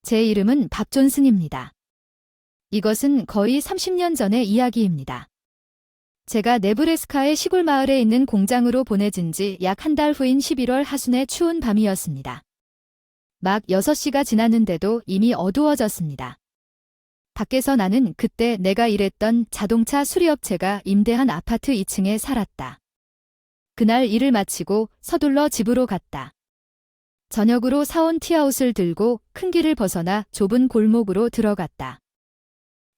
제 이름은 밥 존슨입니다. 이것은 거의 30년 전의 이야기입니다. 제가 네브래스카의 시골 마을에 있는 공장으로 보내진 지 약 한 달 후인 11월 하순의 추운 밤이었습니다. 막 6시가 지났는데도 이미 어두워졌습니다. 밖에서 나는 그때 내가 일했던 자동차 수리업체가 임대한 아파트 2층에 살았다. 그날 일을 마치고 서둘러 집으로 갔다. 저녁으로 사온 티아웃을 들고 큰 길을 벗어나 좁은 골목으로 들어갔다.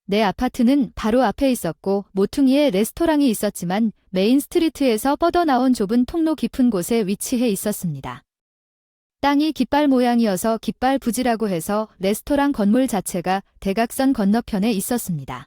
내 아파트는 바로 앞에 있었고 모퉁이에 레스토랑이 있었지만 메인 스트리트에서 뻗어나온 좁은 통로 깊은 곳에 위치해 있었습니다. 땅이 깃발 모양이어서 깃발 부지라고 해서 레스토랑 건물 자체가 대각선 건너편에 있었습니다.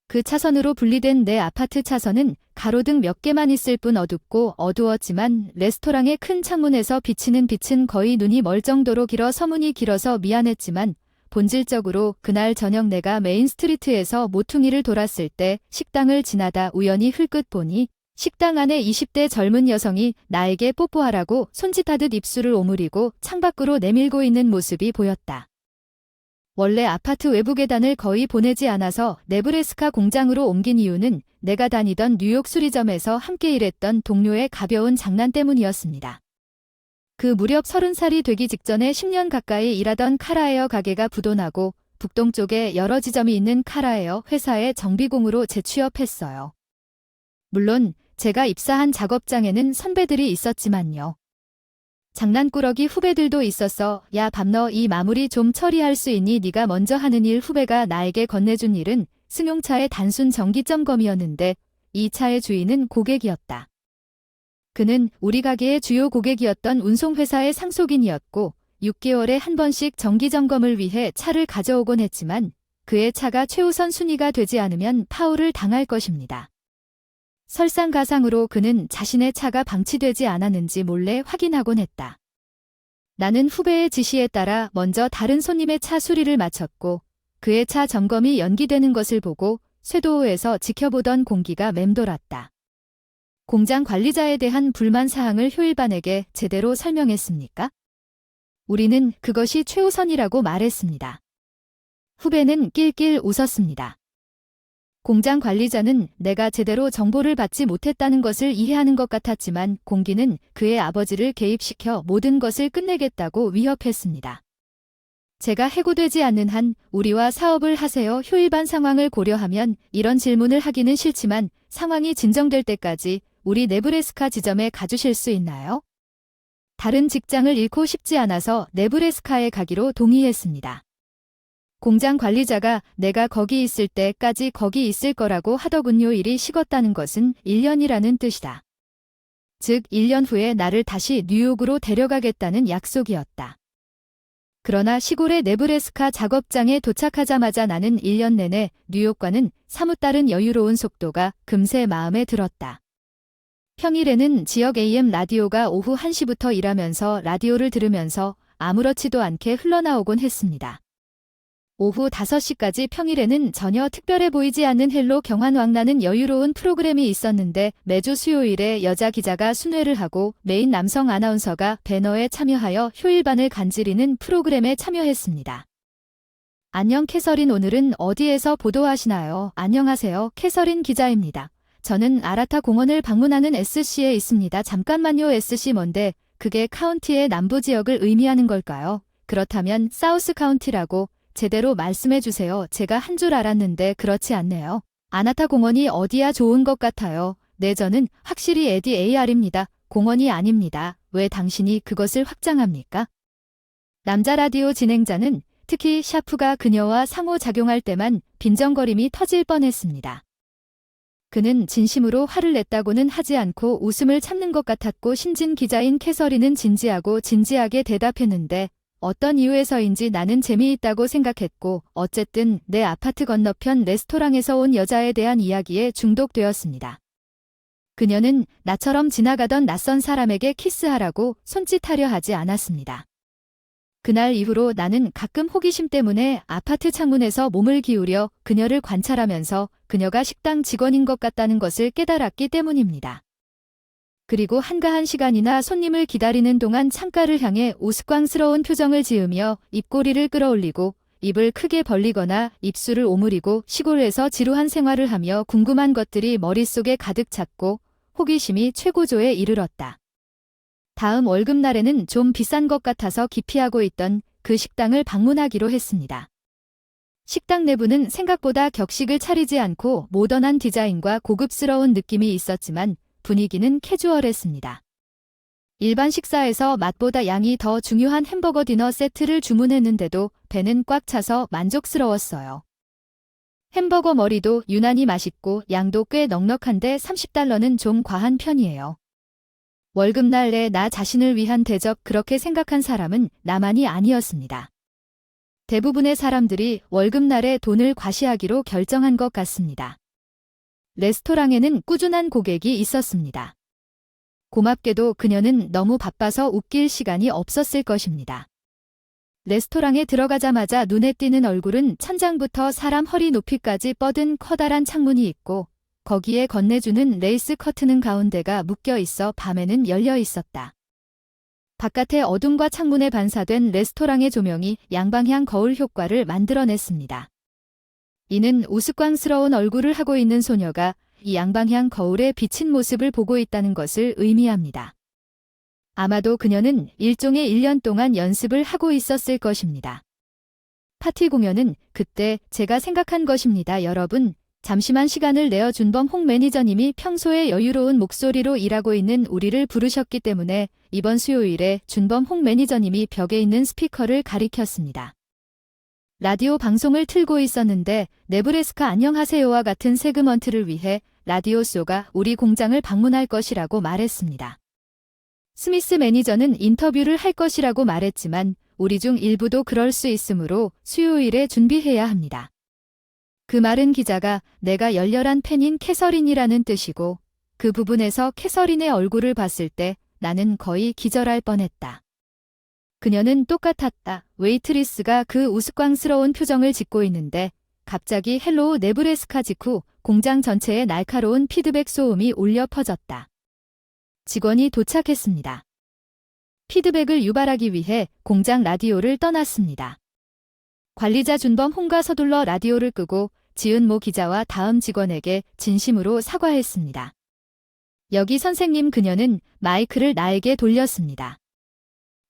그 차선으로 분리된 내 아파트 차선은 가로등 몇 개만 있을 뿐 어둡고 어두웠지만 레스토랑의 큰 창문에서 비치는 빛은 거의 눈이 멀 정도로 길어 서문이 길어서 미안했지만 본질적으로 그날 저녁 내가 메인 스트리트에서 모퉁이를 돌았을 때 식당을 지나다 우연히 흘끗 보니 식당 안에 20대 젊은 여성이 나에게 뽀뽀하라고 손짓하듯 입술을 오므리고 창밖으로 내밀고 있는 모습이 보였다. 원래 아파트 외부 계단을 거의 보내지 않아서 네브래스카 공장으로 옮긴 이유는 내가 다니던 뉴욕 수리점에서 함께 일했던 동료의 가벼운 장난 때문이었습니다. 그 무렵 30살이 되기 직전에 10년 가까이 일하던 카라에어 가게가 부도나고 북동쪽에 여러 지점이 있는 카라에어 회사의 정비공으로 재취업했어요. 물론 제가 입사한 작업장에는 선배들이 있었지만요. 장난꾸러기 후배들도 있어서 야 밥 너 이 마무리 좀 처리할 수 있니 네가 먼저 하는 일. 후배가 나에게 건네준 일은 승용차의 단순 정기 점검이었는데 이 차의 주인은 고객이었다. 그는 우리 가게의 주요 고객이었던 운송회사의 상속인이었고 6개월에 한 번씩 정기 점검을 위해 차를 가져오곤 했지만 그의 차가 최우선 순위가 되지 않으면 파울을 당할 것입니다. 설상가상으로 그는 자신의 차가 방치되지 않았는지 몰래 확인하곤 했다. 나는 후배의 지시에 따라 먼저 다른 손님의 차 수리를 마쳤고 그의 차 점검이 연기되는 것을 보고 쇄도호에서 지켜보던 공기가 맴돌았다. 공장 관리자에 대한 불만 사항을 효일반에게 제대로 설명했습니까? 우리는 그것이 최우선이라고 말했습니다. 후배는 낄낄 웃었습니다. 공장 관리자는 내가 제대로 정보를 받지 못했다는 것을 이해하는 것 같았지만 공기는 그의 아버지를 개입시켜 모든 것을 끝내겠다고 위협했습니다. 제가 해고되지 않는 한 우리와 사업을 하세요. 효일반 상황을 고려하면 이런 질문을 하기는 싫지만 상황이 진정될 때까지 우리 네브래스카 지점에 가주실 수 있나요? 다른 직장을 잃고 싶지 않아서 네브래스카에 가기로 동의했습니다. 공장 관리자가 내가 거기 있을 때까지 거기 있을 거라고 하더군요. 일이 식었다는 것은 1년이라는 뜻이다. 즉 1년 후에 나를 다시 뉴욕으로 데려가겠다는 약속이었다. 그러나 시골의 네브래스카 작업장에 도착하자마자 나는 1년 내내 뉴욕과는 사뭇 다른 여유로운 속도가 금세 마음에 들었다. 평일에는 지역 AM 라디오가 오후 1시부터 일하면서 라디오를 들으면서 아무렇지도 않게 흘러나오곤 했습니다. 오후 5시까지 평일에는 전혀 특별해 보이지 않는 헬로 경환왕나는 여유로운 프로그램이 있었는데 매주 수요일에 여자 기자가 순회를 하고 메인 남성 아나운서가 배너에 참여하여 효일반을 간지리는 프로그램에 참여했습니다. 안녕 캐서린, 오늘은 어디에서 보도하시나요? 안녕하세요, 캐서린 기자입니다. 저는 아라타 공원을 방문하는 SC에 있습니다. 잠깐만요. SC 뭔데? 그게 카운티의 남부 지역을 의미하는 걸까요? 그렇다면 사우스 카운티라고 제대로 말씀해 주세요. 제가 한 줄 알았는데 그렇지 않네요. 아나타 공원이 어디야? 좋은 것 같아요. 네, 저는 확실히 에디 AR입니다. 공원이 아닙니다. 왜 당신이 그것을 확장합니까? 남자 라디오 진행자는 특히 샤프가 그녀와 상호작용할 때만 빈정거림이 터질 뻔했습니다. 그는 진심으로 화를 냈다고는 하지 않고 웃음을 참는 것 같았고 신진 기자인 캐서린은 진지하게 대답했는데 어떤 이유에서인지 나는 재미있다고 생각했고 어쨌든 내 아파트 건너편 레스토랑에서 온 여자에 대한 이야기에 중독되었습니다. 그녀는 나처럼 지나가던 낯선 사람에게 키스하라고 손짓하려 하지 않았습니다. 그날 이후로 나는 가끔 호기심 때문에 아파트 창문에서 몸을 기울여 그녀를 관찰하면서 그녀가 식당 직원인 것 같다는 것을 깨달았기 때문입니다. 그리고 한가한 시간이나 손님을 기다리는 동안 창가를 향해 우스꽝스러운 표정을 지으며 입꼬리를 끌어올리고 입을 크게 벌리거나 입술을 오므리고 시골에서 지루한 생활을 하며 궁금한 것들이 머릿속에 가득 찼고 호기심이 최고조에 이르렀다. 다음 월급날에는 좀 비싼 것 같아서 기피하고 있던 그 식당을 방문하기로 했습니다. 식당 내부는 생각보다 격식을 차리지 않고 모던한 디자인과 고급스러운 느낌이 있었지만 분위기는 캐주얼했습니다. 일반 식사에서 맛보다 양이 더 중요한 햄버거 디너 세트를 주문했는데도 배는 꽉 차서 만족스러웠어요. 햄버거 머리도 유난히 맛있고 양도 꽤 넉넉한데 $30는 좀 과한 편이에요. 월급날에 나 자신을 위한 대접 그렇게 생각한 사람은 나만이 아니었습니다. 대부분의 사람들이 월급날에 돈을 과시하기로 결정한 것 같습니다. 레스토랑에는 꾸준한 고객이 있었습니다. 고맙게도 그녀는 너무 바빠서 웃길 시간이 없었을 것입니다. 레스토랑에 들어가자마자 눈에 띄는 얼굴은 천장부터 사람 허리 높이까지 뻗은 커다란 창문이 있고 거기에 건네주는 레이스 커튼은 가운데가 묶여 있어 밤에는 열려 있었다. 바깥의 어둠과 창문에 반사된 레스토랑의 조명이 양방향 거울 효과를 만들어냈습니다. 이는 우스꽝스러운 얼굴을 하고 있는 소녀가 이 양방향 거울에 비친 모습을 보고 있다는 것을 의미합니다. 아마도 그녀는 일종의 1년 동안 연습을 하고 있었을 것입니다. 파티 공연은 그때 제가 생각한 것입니다. 여러분, 잠시만 시간을 내어 준범 홍 매니저님이 평소에 여유로운 목소리로 일하고 있는 우리를 부르셨기 때문에 이번 수요일에 준범 홍 매니저님이 벽에 있는 스피커를 가리켰습니다. 라디오 방송을 틀고 있었는데 네브래스카 안녕하세요와 같은 세그먼트를 위해 라디오쇼가 우리 공장을 방문할 것이라고 말했습니다. 스미스 매니저는 인터뷰를 할 것이라고 말했지만 우리 중 일부도 그럴 수 있으므로 수요일에 준비해야 합니다. 그 말은 기자가 내가 열렬한 팬인 캐서린이라는 뜻이고 그 부분에서 캐서린의 얼굴을 봤을 때 나는 거의 기절할 뻔했다. 그녀는 똑같았다. 웨이트리스가 그 우스꽝스러운 표정을 짓고 있는데 갑자기 헬로우 네브래스카 직후 공장 전체에 날카로운 피드백 소음이 울려 퍼졌다. 직원이 도착했습니다. 피드백을 유발하기 위해 공장 라디오를 떠났습니다. 관리자 준범 홍가 서둘러 라디오를 끄고 지은모 기자와 다음 직원에게 진심으로 사과했습니다. 여기 선생님, 그녀는 마이크를 나에게 돌렸습니다.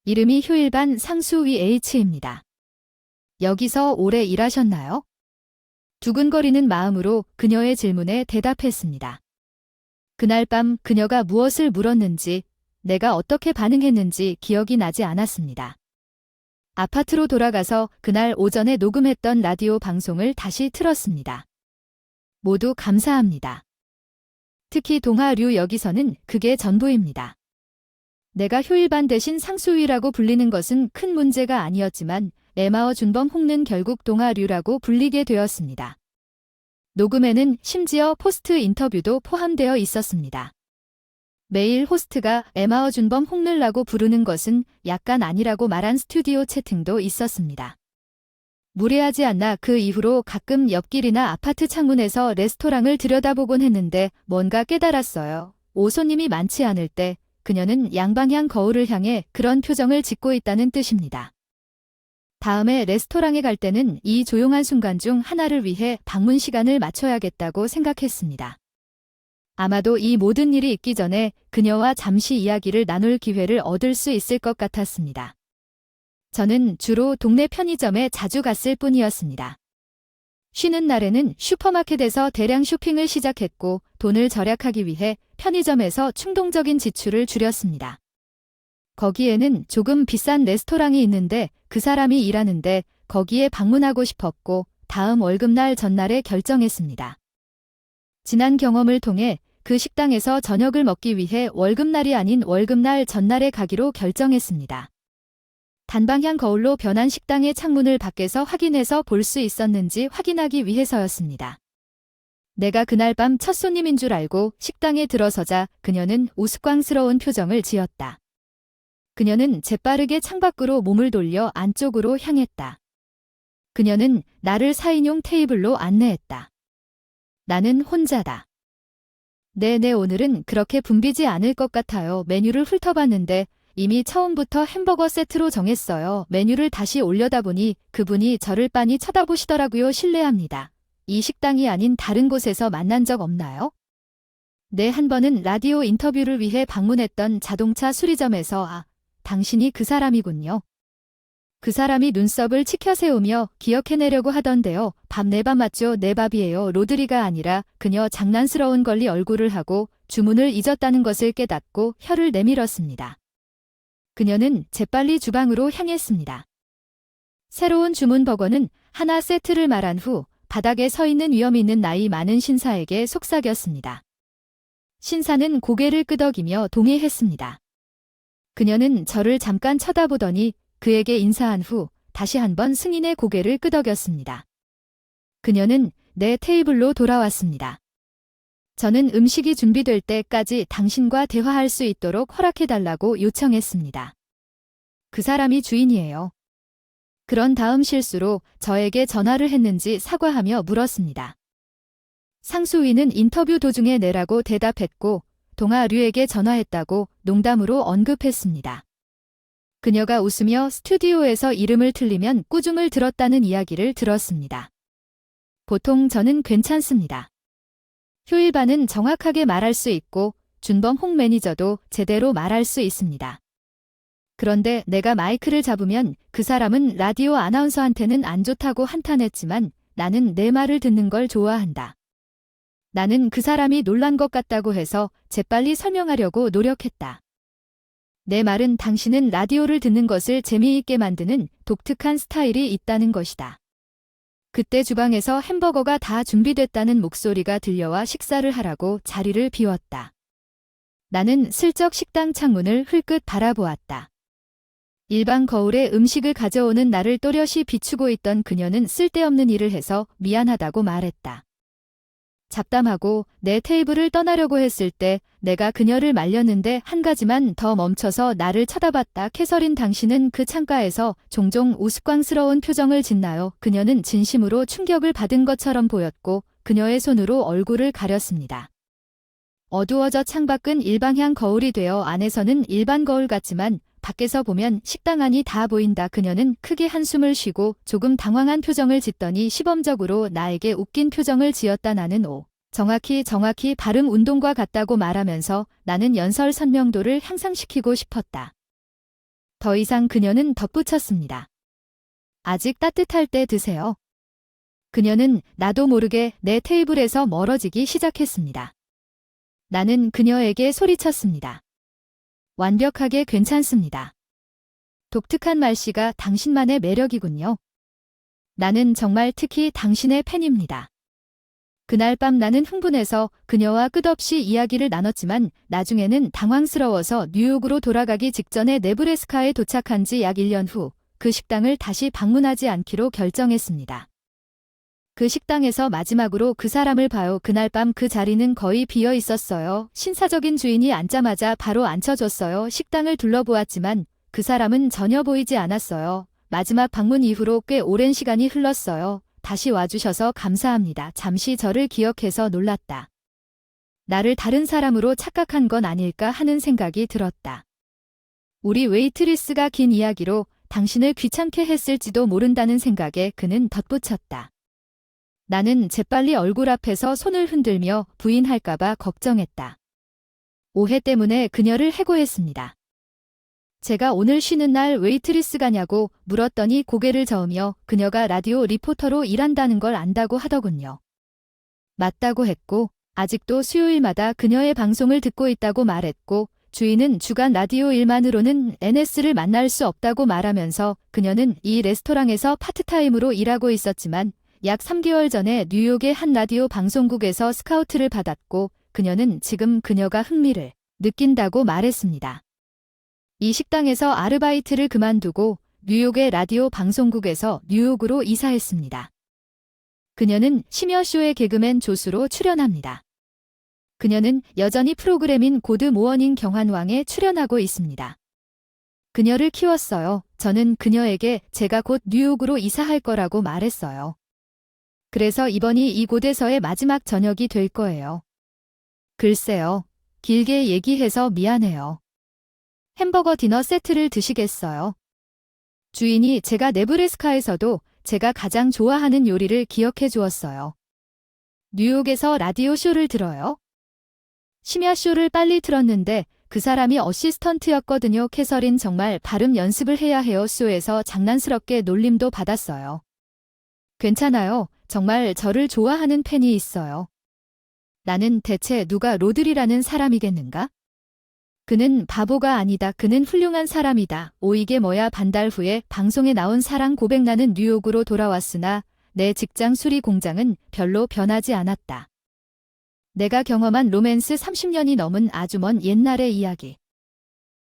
이름이 휴일반 상수위 H입니다. 여기서 오래 일하셨나요? 두근거리는 마음으로 그녀의 질문에 대답했습니다. 그날 밤 그녀가 무엇을 물었는지, 내가 어떻게 반응했는지 기억이 나지 않았습니다. 아파트로 돌아가서 그날 오전에 녹음했던 라디오 방송을 다시 틀었습니다. 모두 감사합니다. 특히 동아류 여기서는 그게 전부입니다. 내가 효일반 대신 상수위라고 불리는 것은 큰 문제가 아니었지만 에마어 준범 홍는 결국 동아류라고 불리게 되었습니다. 녹음에는 심지어 포스트 인터뷰도 포함되어 있었습니다. 매일 호스트가 에마어 준범 홍늘라고 부르는 것은 약간 아니라고 말한 스튜디오 채팅도 있었습니다. 무례하지 않나 그 이후로 가끔 옆길이나 아파트 창문에서 레스토랑을 들여다보곤 했는데 뭔가 깨달았어요. 손님이 많지 않을 때 그녀는 양방향 거울을 향해 그런 표정을 짓고 있다는 뜻입니다. 다음에 레스토랑에 갈 때는 이 조용한 순간 중 하나를 위해 방문 시간을 맞춰야겠다고 생각했습니다. 아마도 이 모든 일이 있기 전에 그녀와 잠시 이야기를 나눌 기회를 얻을 수 있을 것 같았습니다. 저는 주로 동네 편의점에 자주 갔을 뿐이었습니다. 쉬는 날에는 슈퍼마켓에서 대량 쇼핑을 시작했고 돈을 절약하기 위해 편의점에서 충동적인 지출을 줄였습니다. 거기에는 조금 비싼 레스토랑이 있는데 그 사람이 일하는데 거기에 방문하고 싶었고 다음 월급날 전날에 결정했습니다. 지난 경험을 통해 그 식당에서 저녁을 먹기 위해 월급날이 아닌 월급날 전날에 가기로 결정했습니다. 단방향 거울로 변한 식당의 창문을 밖에서 확인해서 볼 수 있었는지 확인하기 위해서였습니다. 내가 그날 밤 첫 손님인 줄 알고 식당에 들어서자 그녀는 우스꽝스러운 표정을 지었다. 그녀는 재빠르게 창밖으로 몸을 돌려 안쪽으로 향했다. 그녀는 나를 4인용 테이블로 안내했다. 나는 혼자다. 네네, 오늘은 그렇게 붐비지 않을 것 같아요. 메뉴를 훑어봤는데 이미 처음부터 햄버거 세트로 정했어요. 메뉴를 다시 올려다보니 그분이 저를 빤히 쳐다보시더라고요. 실례합니다. 이 식당이 아닌 다른 곳에서 만난 적 없나요? 네, 한 번은 라디오 인터뷰를 위해 방문했던 자동차 수리점에서. 아, 당신이 그 사람이군요. 그 사람이 눈썹을 치켜세우며 기억해내려고 하던데요. 밥 내 밥 맞죠? 내 밥이에요. 로드리가 아니라 그녀 장난스러운 걸리 얼굴을 하고 주문을 잊었다는 것을 깨닫고 혀를 내밀었습니다. 그녀는 재빨리 주방으로 향했습니다. 새로운 주문 버거는 하나 세트를 말한 후 바닥에 서 있는 위험 있는 나이 많은 신사에게 속삭였습니다. 신사는 고개를 끄덕이며 동의했습니다. 그녀는 저를 잠깐 쳐다보더니 그에게 인사한 후 다시 한번 승인의 고개를 끄덕였습니다. 그녀는 내 테이블로 돌아왔습니다. 저는 음식이 준비될 때까지 당신과 대화할 수 있도록 허락해달라고 요청했습니다. 그 사람이 주인이에요. 그런 다음 실수로 저에게 전화를 했는지 사과하며 물었습니다. 상수위는 인터뷰 도중에 내라고 대답했고 동아류에게 전화했다고 농담으로 언급했습니다. 그녀가 웃으며 스튜디오에서 이름을 틀리면 꾸중을 들었다는 이야기를 들었습니다. 보통 저는 괜찮습니다. 효일반은 정확하게 말할 수 있고 준범 홍 매니저도 제대로 말할 수 있습니다. 그런데 내가 마이크를 잡으면 그 사람은 라디오 아나운서한테는 안 좋다고 한탄했지만 나는 내 말을 듣는 걸 좋아한다. 나는 그 사람이 놀란 것 같다고 해서 재빨리 설명하려고 노력했다. 내 말은 당신은 라디오를 듣는 것을 재미있게 만드는 독특한 스타일이 있다는 것이다. 그때 주방에서 햄버거가 다 준비됐다는 목소리가 들려와 식사를 하라고 자리를 비웠다. 나는 슬쩍 식당 창문을 흘끗 바라보았다. 일반 거울에 음식을 가져오는 나를 또렷이 비추고 있던 그녀는 쓸데없는 일을 해서 미안하다고 말했다. 잡담하고 내 테이블을 떠나려고 했을 때 내가 그녀를 말렸는데 한 가지만 더 멈춰서 나를 쳐다봤다. 캐서린, 당신은 그 창가에서 종종 우스꽝스러운 표정을 짓나요? 그녀는 진심으로 충격을 받은 것처럼 보였고 그녀의 손으로 얼굴을 가렸습니다. 어두워져 창밖은 일방향 거울이 되어 안에서는 일반 거울 같지만 밖에서 보면 식당 안이 다 보인다. 그녀는 크게 한숨을 쉬고 조금 당황한 표정을 짓더니 시범적으로 나에게 웃긴 표정을 지었다. 나는 정확히 발음 운동과 같다고 말하면서 나는 연설 선명도를 향상시키고 싶었다. 더 이상 그녀는 덧붙였습니다. 아직 따뜻할 때 드세요. 그녀는 나도 모르게 내 테이블에서 멀어지기 시작했습니다. 나는 그녀에게 소리쳤습니다. 완벽하게 괜찮습니다. 독특한 말씨가 당신만의 매력이군요. 나는 정말 특히 당신의 팬입니다. 그날 밤 나는 흥분해서 그녀와 끝없이 이야기를 나눴지만 나중에는 당황스러워서 뉴욕으로 돌아가기 직전에 네브래스카에 도착한 지 약 1년 후 그 식당을 다시 방문하지 않기로 결정했습니다. 그 식당에서 마지막으로 그 사람을 봐요. 그날 밤 그 자리는 거의 비어 있었어요. 신사적인 주인이 앉자마자 바로 앉혀줬어요. 식당을 둘러보았지만 그 사람은 전혀 보이지 않았어요. 마지막 방문 이후로 꽤 오랜 시간이 흘렀어요. 다시 와주셔서 감사합니다. 잠시 저를 기억해서 놀랐다. 나를 다른 사람으로 착각한 건 아닐까 하는 생각이 들었다. 우리 웨이트리스가 긴 이야기로 당신을 귀찮게 했을지도 모른다는 생각에 그는 덧붙였다. 나는 재빨리 얼굴 앞에서 손을 흔들며 부인할까봐 걱정했다. 오해 때문에 그녀를 해고했습니다. 제가 오늘 쉬는 날 웨이트리스 가냐고 물었더니 고개를 저으며 그녀가 라디오 리포터로 일한다는 걸 안다고 하더군요. 맞다고 했고 아직도 수요일마다 그녀의 방송을 듣고 있다고 말했고 주인은 주간 라디오 일만으로는 NS를 만날 수 없다고 말하면서 그녀는 이 레스토랑에서 파트타임으로 일하고 있었지만 약 3개월 전에 뉴욕의 한 라디오 방송국에서 스카우트를 받았고 그녀는 지금 그녀가 흥미를 느낀다고 말했습니다. 이 식당에서 아르바이트를 그만두고 뉴욕의 라디오 방송국에서 뉴욕으로 이사했습니다. 그녀는 심야쇼의 개그맨 조수로 출연합니다. 그녀는 여전히 프로그램인 고드 모어닝 경환왕에 출연하고 있습니다. 그녀를 키웠어요. 저는 그녀에게 제가 곧 뉴욕으로 이사할 거라고 말했어요. 그래서 이번이 이곳에서의 마지막 저녁이 될 거예요. 글쎄요. 길게 얘기해서 미안해요. 햄버거 디너 세트를 드시겠어요? 주인이 제가 네브래스카에서도 제가 가장 좋아하는 요리를 기억해 주었어요. 뉴욕에서 라디오 쇼를 들어요. 심야 쇼를 빨리 틀었는데 그 사람이 어시스턴트였거든요. 캐서린 정말 발음 연습을 해야 해요. 쇼에서 장난스럽게 놀림도 받았어요. 괜찮아요. 정말 저를 좋아하는 팬이 있어요. 나는 대체 누가 로드리라는 사람이겠는가? 그는 바보가 아니다. 그는 훌륭한 사람이다. 오 이게 뭐야. 반달 후에 방송에 나온 사랑 고백. 나는 뉴욕으로 돌아왔으나 내 직장 수리 공장은 별로 변하지 않았다. 내가 경험한 로맨스 30년이 넘은 아주 먼 옛날의 이야기.